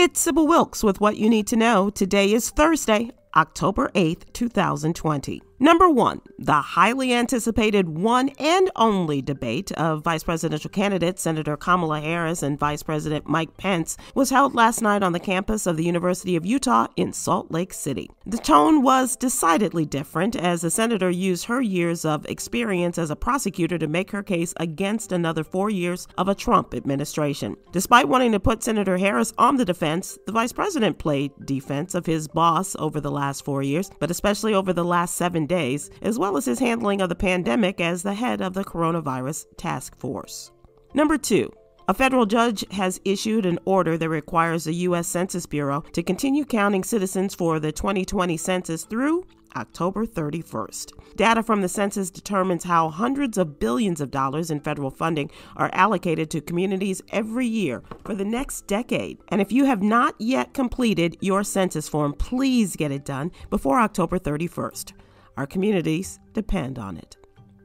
It's Sybil Wilkes with what you need to know. Today is Thursday, October 8th, 2020. Number 1, the highly anticipated one and only debate of vice presidential candidates Senator Kamala Harris and Vice President Mike Pence was held last night on the campus of the University of Utah in Salt Lake City. The tone was decidedly different as the senator used her years of experience as a prosecutor to make her case against another 4 years of a Trump administration. Despite wanting to put Senator Harris on the defense, the vice president played defense of his boss over the last 4 years, but especially over the last 7 days, as well as his handling of the pandemic as the head of the coronavirus task force. Number 2. A federal judge has issued an order that requires the U.S. Census Bureau to continue counting citizens for the 2020 census through October 31st. Data from the census determines how hundreds of billions of dollars in federal funding are allocated to communities every year for the next decade. And if you have not yet completed your census form, please get it done before October 31st. Our communities depend on it.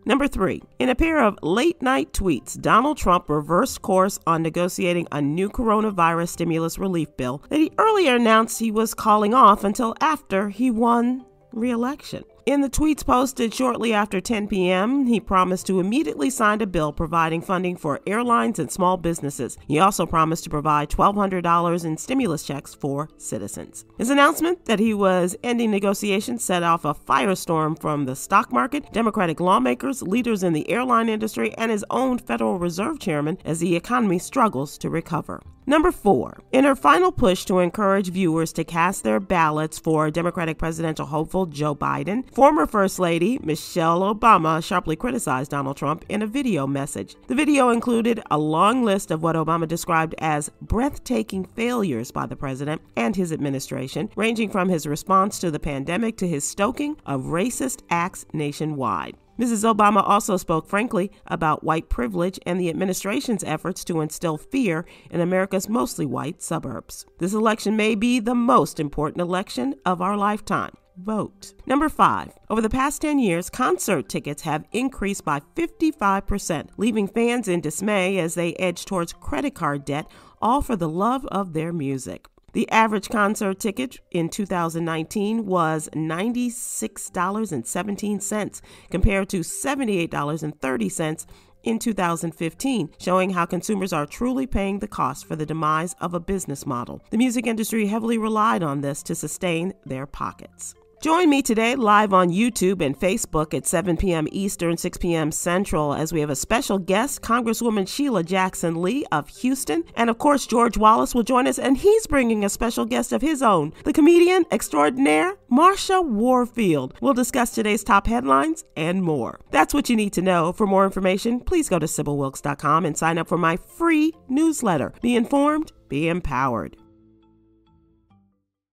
Number 3, in a pair of late-night tweets, Donald Trump reversed course on negotiating a new coronavirus stimulus relief bill that he earlier announced he was calling off until after he won re-election. In the tweets posted shortly after 10 p.m., he promised to immediately sign a bill providing funding for airlines and small businesses. He also promised to provide $1,200 in stimulus checks for citizens. His announcement that he was ending negotiations set off a firestorm from the stock market, Democratic lawmakers, leaders in the airline industry, and his own Federal Reserve chairman as the economy struggles to recover. Number 4, in her final push to encourage viewers to cast their ballots for Democratic presidential hopeful Joe Biden, former First Lady Michelle Obama sharply criticized Donald Trump in a video message. The video included a long list of what Obama described as breathtaking failures by the president and his administration, ranging from his response to the pandemic to his stoking of racist acts nationwide. Mrs. Obama also spoke frankly about white privilege and the administration's efforts to instill fear in America's mostly white suburbs. This election may be the most important election of our lifetime. Vote. Number 5. Over the past 10 years, concert tickets have increased by 55%, leaving fans in dismay as they edge towards credit card debt, all for the love of their music. The average concert ticket in 2019 was $96.17 compared to $78.30 in 2015, showing how consumers are truly paying the cost for the demise of a business model. The music industry heavily relied on this to sustain their pockets. Join me today live on YouTube and Facebook at 7 p.m. Eastern, 6 p.m. Central, as we have a special guest, Congresswoman Sheila Jackson Lee of Houston. And of course, George Wallace will join us, and he's bringing a special guest of his own, the comedian extraordinaire, Marsha Warfield. We'll discuss today's top headlines and more. That's what you need to know. For more information, please go to SybilWilkes.com and sign up for my free newsletter. Be informed, be empowered.